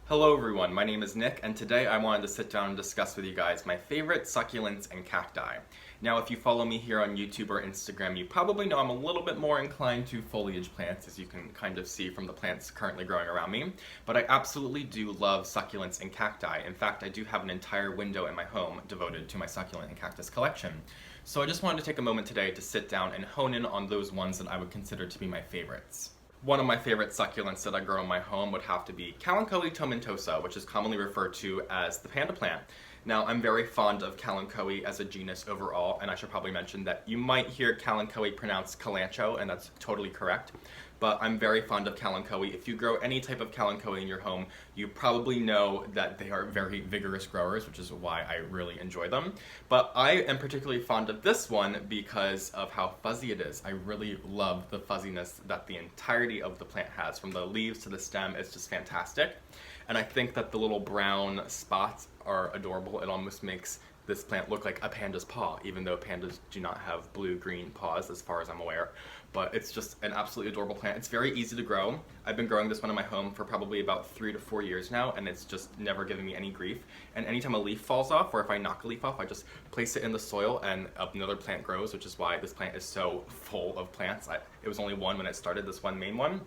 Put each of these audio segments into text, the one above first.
Hello everyone, my name is Nick, and today I wanted to sit down and discuss with you guys my favorite succulents and cacti. Now, if you follow me here on YouTube or Instagram, you probably know I'm a little bit more inclined to foliage plants, as you can kind of see from the plants currently growing around me, but I absolutely do love succulents and cacti. In fact, I do have an entire window in my home devoted to my succulent and cactus collection. So I just wanted to take a moment today to sit down and hone in on those ones that I would consider to be my favorites. One of my favorite succulents that I grow in my home would have to be Kalanchoe tomentosa, which is commonly referred to as the panda plant. Now, I'm very fond of Kalanchoe as a genus overall, and I should probably mention that you might hear Kalanchoe pronounced Kalanchoe, and that's totally correct. But I'm very fond of Kalanchoe. If you grow any type of Kalanchoe in your home, you probably know that they are very vigorous growers, which is why I really enjoy them. But I am particularly fond of this one because of how fuzzy it is. I really love the fuzziness that the entirety of the plant has. From the leaves to the stem, it's just fantastic. And I think that the little brown spots are adorable. It almost makes this plant look like a panda's paw, even though pandas do not have blue-green paws as far as I'm aware. But it's just an absolutely adorable plant. It's very easy to grow. I've been growing this one in my home for probably about 3 to 4 years now, and it's just never given me any grief. And anytime a leaf falls off, or if I knock a leaf off, I just place it in the soil and another plant grows, which is why this plant is so full of plants. It was only one when it started, this one main one.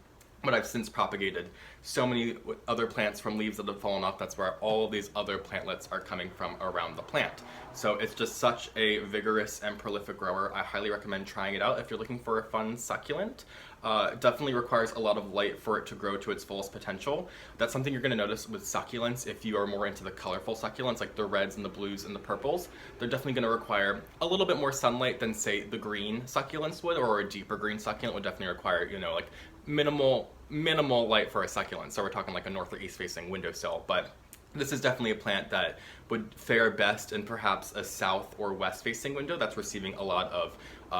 But I've since propagated so many other plants from leaves that have fallen off. That's where all of these other plantlets are coming from around the plant. So it's just such a vigorous and prolific grower. I highly recommend trying it out if you're looking for a fun succulent. It definitely requires a lot of light for it to grow to its fullest potential. That's something you're going to notice with succulents if you are more into the colorful succulents, like the reds and the blues and the purples. They're definitely going to require a little bit more sunlight than, say, the green succulents would, or a deeper green succulent would definitely require, like minimal light for a succulent. So we're talking like a north or east facing windowsill, but this is definitely a plant that would fare best in perhaps a south or west facing window that's receiving a lot of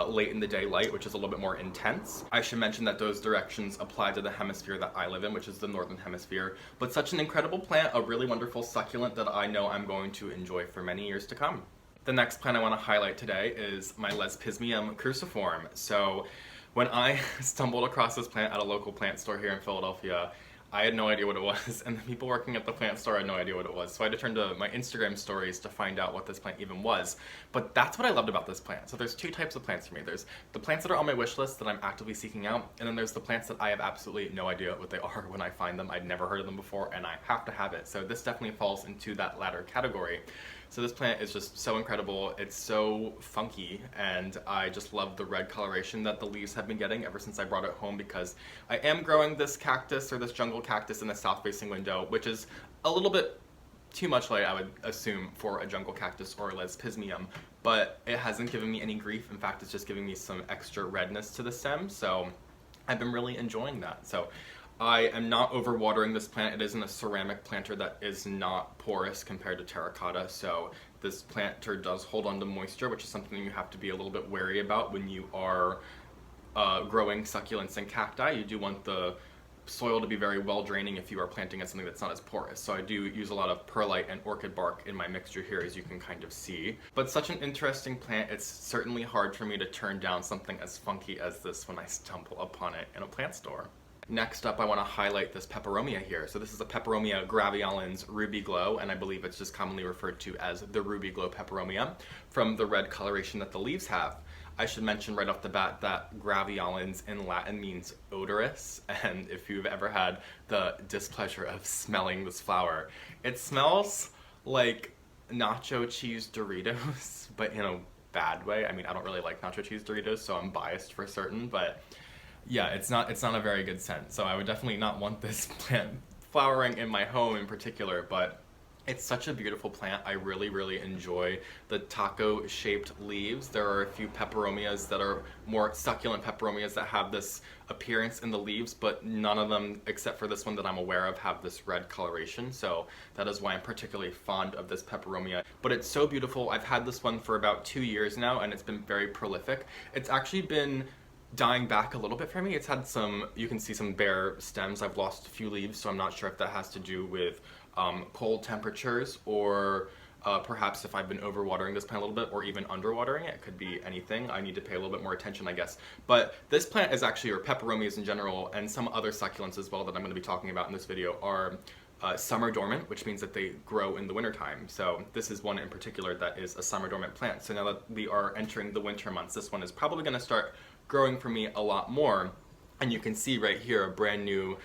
late in the day light, which is a little bit more intense. I should mention that those directions apply to the hemisphere that I live in, which is the northern hemisphere. But such an incredible plant, a really wonderful succulent that I know I'm going to enjoy for many years to come. The next plant I want to highlight today is my Lespismium cruciforme. So when I stumbled across this plant at a local plant store here in Philadelphia, I had no idea what it was, and the people working at the plant store had no idea what it was. So I had to turn to my Instagram stories to find out what this plant even was. But that's what I loved about this plant. So there's two types of plants for me. There's the plants that are on my wish list that I'm actively seeking out, and then there's the plants that I have absolutely no idea what they are when I find them. I'd never heard of them before, and I have to have it. So this definitely falls into that latter category. So this plant is just so incredible. It's so funky, and I just love the red coloration that the leaves have been getting ever since I brought it home, because I am growing this cactus, or this jungle cactus, in the south-facing window, which is a little bit too much light, I would assume, for a jungle cactus or a Lespismium, but it hasn't given me any grief. In fact, it's just giving me some extra redness to the stem, so I've been really enjoying that. So I am not overwatering this plant. It isn't a ceramic planter that is not porous compared to terracotta, so this planter does hold on to moisture, which is something you have to be a little bit wary about when you are growing succulents and cacti. You do want the soil to be very well draining if you are planting in something that's not as porous. So I do use a lot of perlite and orchid bark in my mixture here, as you can kind of see. But such an interesting plant, it's certainly hard for me to turn down something as funky as this when I stumble upon it in a plant store. Next up, I want to highlight this Peperomia here. So this is a Peperomia graveolens ruby glow, and I believe it's just commonly referred to as the ruby glow Peperomia, from the red coloration that the leaves have. I should mention right off the bat that graveolens in Latin means odorous, and if you've ever had the displeasure of smelling this flower, it smells like nacho cheese Doritos, but in a bad way. I mean, I don't really like nacho cheese Doritos, so I'm biased for certain, but yeah, it's not a very good scent. So I would definitely not want this plant flowering in my home in particular, but it's such a beautiful plant. I really, really enjoy the taco-shaped leaves. There are a few peperomias that are more succulent peperomias that have this appearance in the leaves, but none of them, except for this one that I'm aware of, have this red coloration. So that is why I'm particularly fond of this peperomia. But it's so beautiful. I've had this one for about 2 years now, and it's been very prolific. It's actually been dying back a little bit for me. It's had some, you can see some bare stems. I've lost a few leaves, so I'm not sure if that has to do with cold temperatures, or perhaps if I've been overwatering this plant a little bit, or even underwatering it. It could be anything. I need to pay a little bit more attention, I guess. But this plant is actually, or peperomias in general, and some other succulents as well that I'm going to be talking about in this video, are summer dormant, which means that they grow in the wintertime. So this is one in particular that is a summer dormant plant. So now that we are entering the winter months, this one is probably going to start growing for me a lot more. And you can see right here a brand new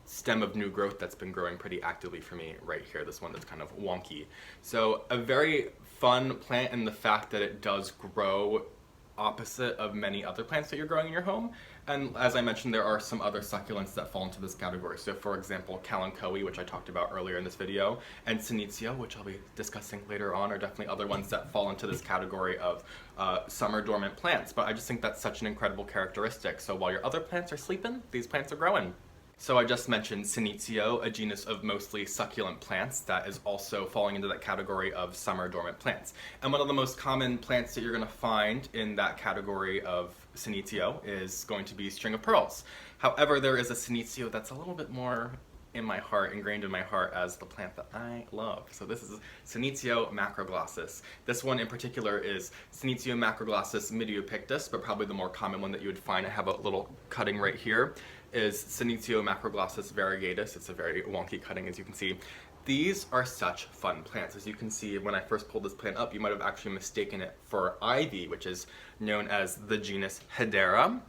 stem of new growth that's been growing pretty actively for me right here, this one that's kind of wonky. So a very fun plant in the fact that it does grow opposite of many other plants that you're growing in your home. And as I mentioned, there are some other succulents that fall into this category. So for example, Kalanchoe, which I talked about earlier in this video, and Senecio, which I'll be discussing later on, are definitely other ones that fall into this category of summer dormant plants. But I just think that's such an incredible characteristic. So while your other plants are sleeping, these plants are growing. So I just mentioned Senecio, a genus of mostly succulent plants that is also falling into that category of summer dormant plants. And one of the most common plants that you're going to find in that category of Senecio is going to be string of pearls. However, there is a Senecio that's a little bit more in my heart, ingrained in my heart as the plant that I love. So this is Senecio macroglossus. This one in particular is Senecio macroglossus mediopictus, but probably the more common one that you would find, I have a little cutting right here, is Senecio macroglossus variegatus. It's a very wonky cutting, as you can see. These are such fun plants. As you can see, when I first pulled this plant up, you might have actually mistaken it for ivy, which is known as the genus Hedera.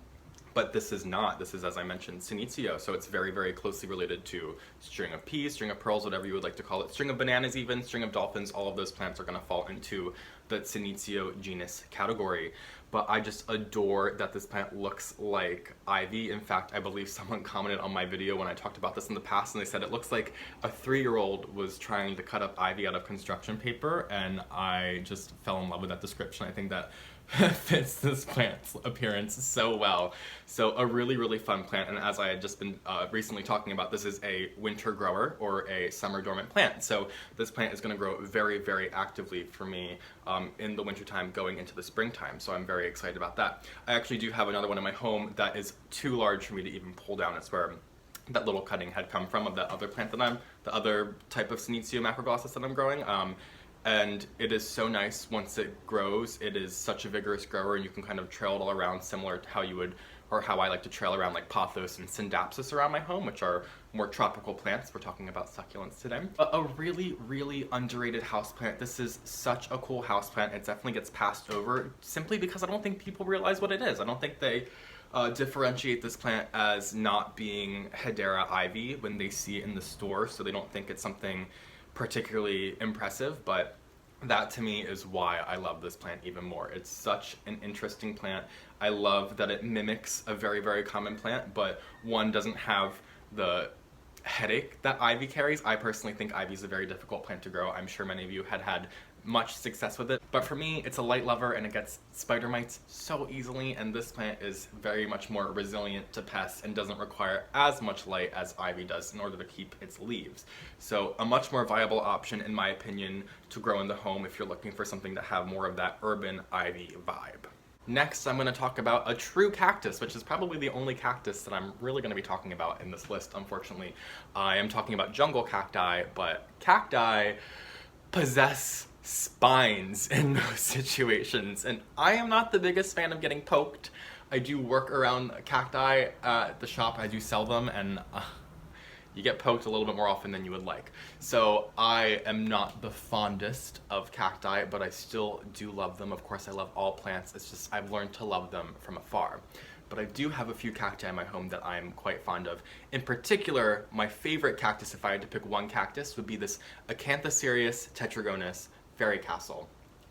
But this is not. This is, as I mentioned, Senecio. So it's very, very closely related to string of peas, string of pearls, whatever you would like to call it. String of bananas even, string of dolphins, all of those plants are going to fall into the Senecio genus category. But I just adore that this plant looks like ivy. In fact, I believe someone commented on my video when I talked about this in the past, and they said it looks like a 3-year-old was trying to cut up ivy out of construction paper, and I just fell in love with that description. I think that fits this plant's appearance so well. So a really, really fun plant, and as I had just been recently talking about, this is a winter grower or a summer dormant plant. So this plant is going to grow very, very actively for me in the wintertime going into the springtime. So I'm very excited about that. I actually do have another one in my home that is too large for me to even pull down. It's where that little cutting had come from of that other plant that the other type of Senecio macroglossus that I'm growing. And it is so nice once it grows. It is such a vigorous grower, and you can kind of trail it all around, similar to how you would, or how I like to trail around like pothos and syndapsus around my home, which are more tropical plants. We're talking about succulents today. A really, really underrated houseplant. This is such a cool houseplant. It definitely gets passed over simply because I don't think people realize what it is. I don't think they differentiate this plant as not being Hedera ivy when they see it in the store, so they don't think it's something particularly impressive, but that to me is why I love this plant even more. It's such an interesting plant. I love that it mimics a very, very common plant, but one doesn't have the headache that ivy carries. I personally think ivy is a very difficult plant to grow. I'm sure many of you had much success with it, but for me it's a light lover and it gets spider mites so easily, and this plant is very much more resilient to pests and doesn't require as much light as ivy does in order to keep its leaves. So a much more viable option in my opinion to grow in the home if you're looking for something to have more of that urban ivy vibe. Next, I'm going to talk about a true cactus, which is probably the only cactus that I'm really going to be talking about in this list, unfortunately. I am talking about jungle cacti, but cacti possess spines in those situations, and I am not the biggest fan of getting poked. I do work around cacti at the shop. I do sell them, and you get poked a little bit more often than you would like. So I am not the fondest of cacti, but I still do love them. Of course, I love all plants. It's just I've learned to love them from afar. But I do have a few cacti in my home that I'm quite fond of. In particular, my favorite cactus, if I had to pick one cactus, would be this Acanthocereus tetragonus fairy castle,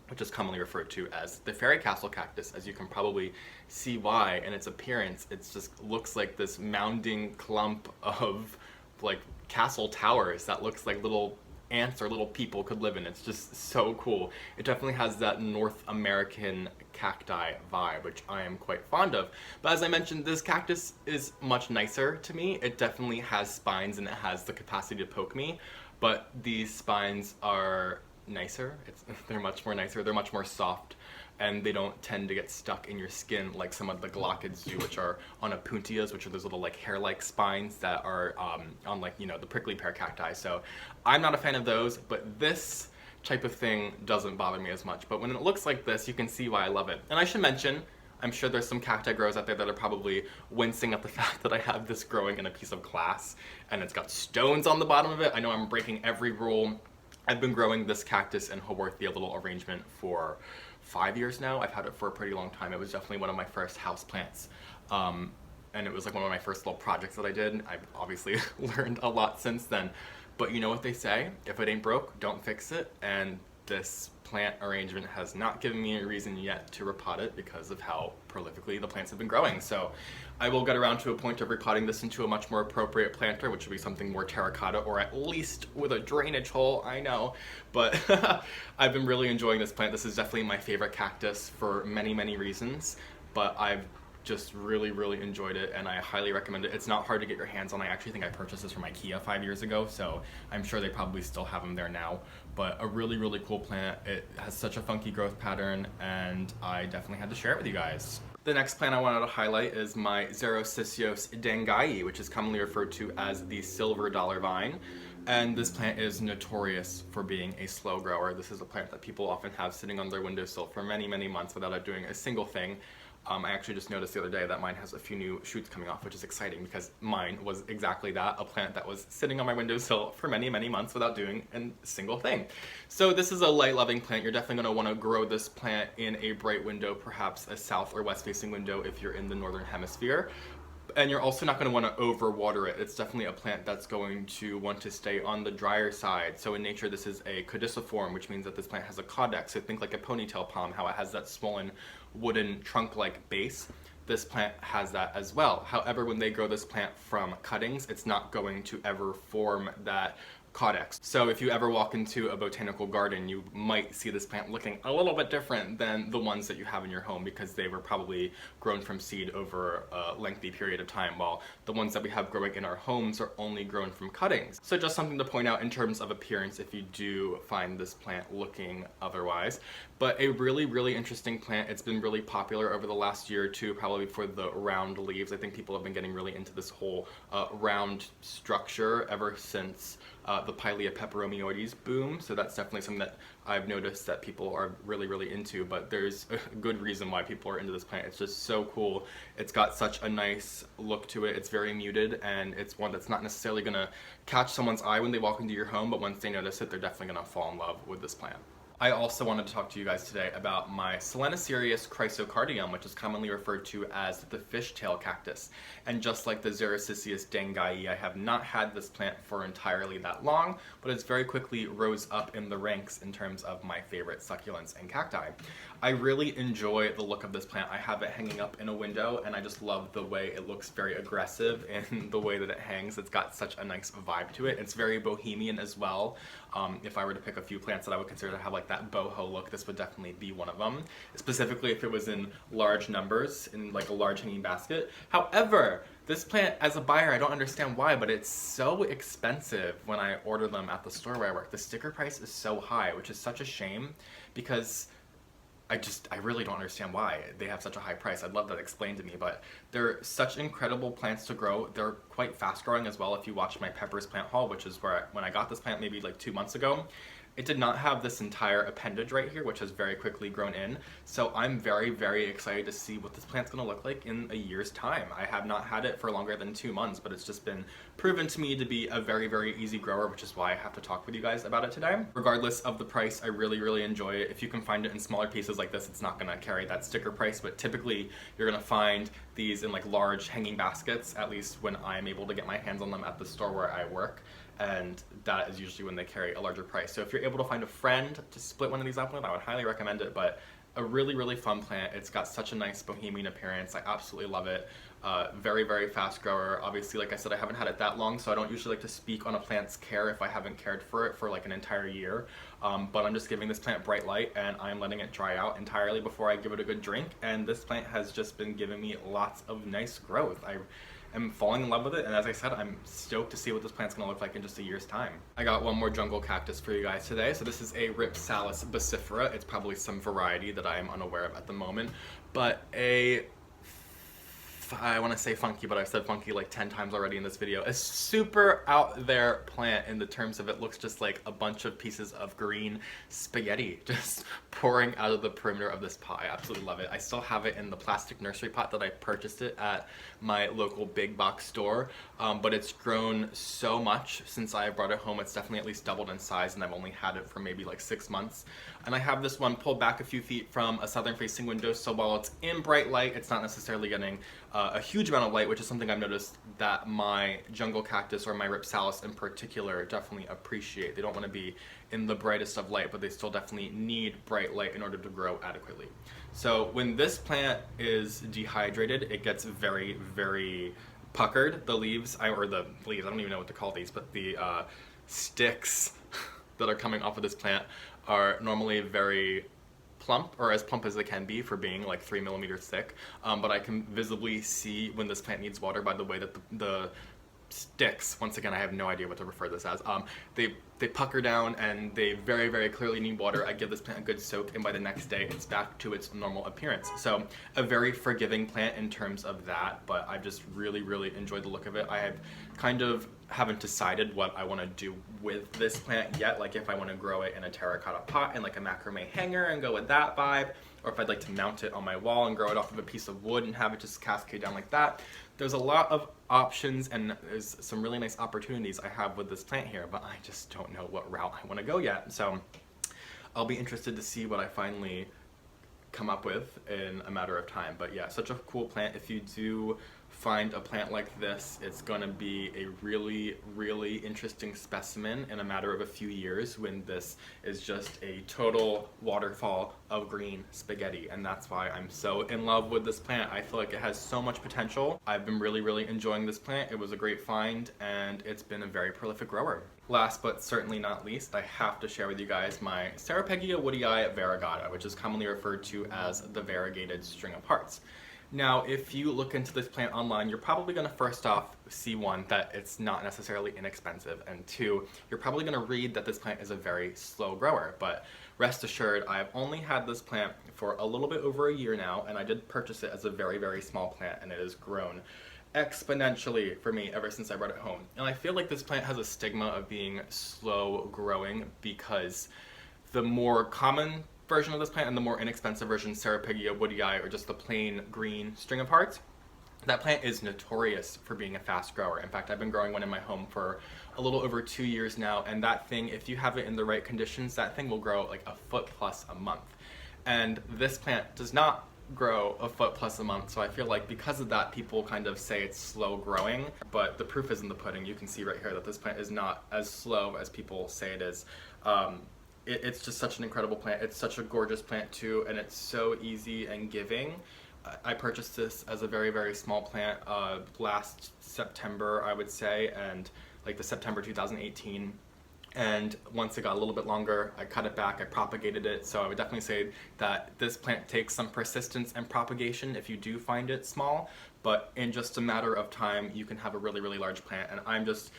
which is commonly referred to as the fairy castle cactus. As you can probably see why in its appearance, it just looks like this mounding clump of like castle towers that looks like little ants or little people could live in. It's just so cool. It definitely has that North American cacti vibe, which I am quite fond of. But as I mentioned, this cactus is much nicer to me. It definitely has spines and it has the capacity to poke me, but these spines are nicer. They're much more nicer. They're much more soft, and they don't tend to get stuck in your skin like some of the glochids do, which are on opuntias, which are those little like hair-like spines that are on like, you know, the prickly pear cacti. So I'm not a fan of those, but this type of thing doesn't bother me as much. But when it looks like this, you can see why I love it. And I should mention, I'm sure there's some cacti growers out there that are probably wincing at the fact that I have this growing in a piece of glass and it's got stones on the bottom of it. I know I'm breaking every rule. I've been growing this cactus in Haworthia little arrangement for 5 years now. I've had it for a pretty long time. It was definitely one of my first house plants. And it was like one of my first little projects that I did. I've obviously learned a lot since then. But you know what they say, if it ain't broke, don't fix it. And this plant arrangement has not given me a reason yet to repot it because of how prolifically the plants have been growing. So I will get around to a point of repotting this into a much more appropriate planter, which will be something more terracotta or at least with a drainage hole, I know. But I've been really enjoying this plant. This is definitely my favorite cactus for many, many reasons. But I've just really enjoyed it and I highly recommend it. It's not hard to get your hands on. I actually think I purchased this from IKEA 5 years ago, so I'm sure they probably still have them there now. But a really cool plant. It has such a funky growth pattern and I definitely had to share it with you guys. The next plant I wanted to highlight is my Xerosicyos danguyi, which is commonly referred to as the silver dollar vine. And this plant is notorious for being a slow grower. This is a plant that people often have sitting on their windowsill for many months without doing a single thing. I actually just noticed the other day that mine has a few new shoots coming off, which is exciting because mine was exactly that, a plant that was sitting on my windowsill for many months without doing a single thing. So this is a light-loving plant. You're definitely going to want to grow this plant in a bright window, perhaps a south or west-facing window if you're in the northern hemisphere. And you're also not going to want to overwater it. It's definitely a plant that's going to want to stay on the drier side. So in nature, this is a caudiciform, which means that this plant has a caudex. So think like a ponytail palm, how it has that swollen wooden trunk-like base. This plant has that as well. However, when they grow this plant from cuttings, it's not going to ever form that caudex. So if you ever walk into a botanical garden, you might see this plant looking a little bit different than the ones that you have in your home because they were probably grown from seed over a lengthy period of time, while the ones that we have growing in our homes are only grown from cuttings. So just something to point out in terms of appearance if you do find this plant looking otherwise. But a really interesting plant. It's been really popular over the last year or two, probably for the round leaves. I think people have been getting really into this whole round structure ever since the Peperomia boom. So that's definitely something that I've noticed that people are really into, but there's a good reason why people are into this plant. It's just so cool. It's got such a nice look to it. It's very muted, and it's one that's not necessarily gonna catch someone's eye when they walk into your home, but once they notice it, they're definitely gonna fall in love with this plant. I also wanted to talk to you guys today about my Selenicereus chrysocardium, which is commonly referred to as the fishtail cactus. And just like the Xerosicyos danguyi, I have not had this plant for entirely that long, but it's very quickly rose up in the ranks in terms of my favorite succulents and cacti. I really enjoy the look of this plant. I have it hanging up in a window, and I just love the way it looks very aggressive in the way that it hangs. It's got such a nice vibe to it. It's very bohemian as well. If I were to pick a few plants that I would consider to have like that boho look, this would definitely be one of them, specifically if it was in large numbers, in like a large hanging basket. However, this plant, as a buyer, I don't understand why, but it's so expensive when I order them at the store where I work. The sticker price is so high, which is such a shame because I really don't understand why they have such a high price. I'd love that explained to me, but they're such incredible plants to grow. They're quite fast growing as well. If you watch my peppers plant haul, which is where when I got this plant maybe like 2 months ago, it did not have this entire appendage right here, which has very quickly grown in. So I'm very excited to see what this plant's gonna look like in a year's time. I have not had it for longer than 2 months, but it's just been proven to me to be a very easy grower, which is why I have to talk with you guys about it today. Regardless of the price, I really enjoy it. If you can find it in smaller pieces like this, it's not gonna carry that sticker price, but typically you're gonna find these in like large hanging baskets, at least when I'm able to get my hands on them at the store where I work. And that is usually when they carry a larger price. So if you're able to find a friend to split one of these up with, I would highly recommend it. But a really fun plant. It's got such a nice bohemian appearance. I absolutely love it. Very fast grower. Obviously, like I said, I haven't had it that long, so I don't usually like to speak on a plant's care if I haven't cared for it for like an entire year. But I'm just giving this plant bright light, and I'm letting it dry out entirely before I give it a good drink. And this plant has just been giving me lots of nice growth. I'm falling in love with it, and as I said, I'm stoked to see what this plant's gonna look like in just a year's time. I got one more jungle cactus for you guys today. So this is a Rhipsalis baccifera. It's probably some variety that I am unaware of at the moment, but a I want to say funky, but I've said funky like 10 times already in this video. A super out there plant in the terms of it looks just like a bunch of pieces of green spaghetti just pouring out of the perimeter of this pot. I absolutely love it. I still have it in the plastic nursery pot that I purchased it at my local big box store, but it's grown so much since I brought it home. It's definitely at least doubled in size, and I've only had it for maybe like 6 months. And I have this one pulled back a few feet from a southern facing window, so while it's in bright light, it's not necessarily getting a huge amount of light, which is something I've noticed that my jungle cactus or my Rhipsalis in particular definitely appreciate. They don't want to be in the brightest of light, but they still definitely need bright light in order to grow adequately. So when this plant is dehydrated, it gets very, very puckered. The leaves, I don't even know what to call these, but the sticks that are coming off of this plant are normally very plump, or as plump as they can be for being like 3 millimeters thick, but I can visibly see when this plant needs water by the way that the sticks, once again I have no idea what to refer this as, they pucker down and they very, very clearly need water. I give this plant a good soak, and by the next day it's back to its normal appearance. So a very forgiving plant in terms of that, but I've just really, really enjoyed the look of it. I have kind of haven't decided what I want to do with this plant yet, like if I want to grow it in a terracotta pot and like a macrame hanger and go with that vibe, or if I'd like to mount it on my wall and grow it off of a piece of wood and have it just cascade down like that. There's a lot of options, and there's some really nice opportunities I have with this plant here, but I just don't know what route I want to go yet. So I'll be interested to see what I finally come up with in a matter of time. But yeah, such a cool plant. If you do find a plant like this, it's gonna be a really, really interesting specimen in a matter of a few years when this is just a total waterfall of green spaghetti. And that's why I'm so in love with this plant. I feel like it has so much potential. I've been really, really enjoying this plant. It was a great find, and it's been a very prolific grower. Last but certainly not least, I have to share with you guys my Ceropegia woodii Variegata, which is commonly referred to as the variegated string of hearts. Now, if you look into this plant online, you're probably going to first off see, one, that it's not necessarily inexpensive, and two, you're probably going to read that this plant is a very slow grower. But rest assured, I've only had this plant for a little bit over a year now, and I did purchase it as a very, very small plant, and it has grown exponentially for me ever since I brought it home. And I feel like this plant has a stigma of being slow growing because the more common version of this plant and the more inexpensive version, Ceropegia woodii, or just the plain green string of hearts, that plant is notorious for being a fast grower. In fact, I've been growing one in my home for a little over 2 years now, and that thing, if you have it in the right conditions, that thing will grow like a foot plus a month. And this plant does not grow a foot plus a month, so I feel like because of that, people kind of say it's slow growing, but the proof is in the pudding. You can see right here that this plant is not as slow as people say it is. It's just such an incredible plant. It's such a gorgeous plant too, and it's so easy and giving. I purchased this as a very, very small plant last September, I would say, and like the September 2018. And once it got a little bit longer, I cut it back, I propagated it. So I would definitely say that this plant takes some persistence and propagation if you do find it small, but in just a matter of time, you can have a really, really large plant. And I'm just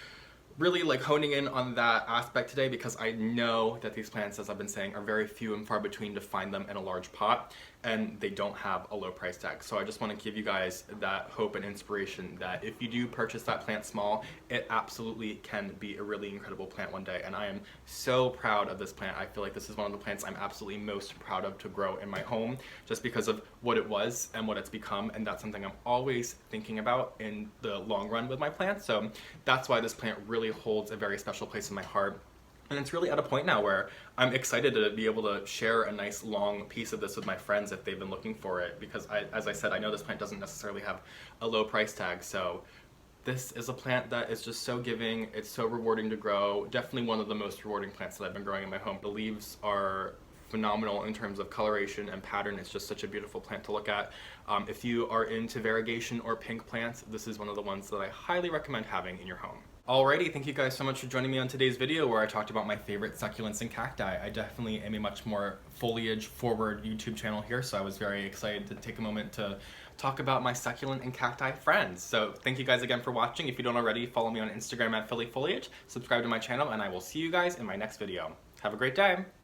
really like honing in on that aspect today because I know that these plants, as I've been saying, are very few and far between to find them in a large pot, and they don't have a low price tag. So I just want to give you guys that hope and inspiration that if you do purchase that plant small, it absolutely can be a really incredible plant one day. And I am so proud of this plant. I feel like this is one of the plants I'm absolutely most proud of to grow in my home, just because of what it was and what it's become, and that's something I'm always thinking about in the long run with my plants. So that's why this plant really holds a very special place in my heart. And it's really at a point now where I'm excited to be able to share a nice long piece of this with my friends if they've been looking for it, because as I said, I know this plant doesn't necessarily have a low price tag. So this is a plant that is just so giving, it's so rewarding to grow, definitely one of the most rewarding plants that I've been growing in my home. The leaves are phenomenal in terms of coloration and pattern. It's just such a beautiful plant to look at. If you are into variegation or pink plants, this is one of the ones that I highly recommend having in your home. Alrighty, thank you guys so much for joining me on today's video where I talked about my favorite succulents and cacti. I definitely am a much more foliage forward YouTube channel here, so I was very excited to take a moment to talk about my succulent and cacti friends. So thank you guys again for watching. If you don't already, follow me on Instagram at phillyfoliage, subscribe to my channel, and I will see you guys in my next video. Have a great day!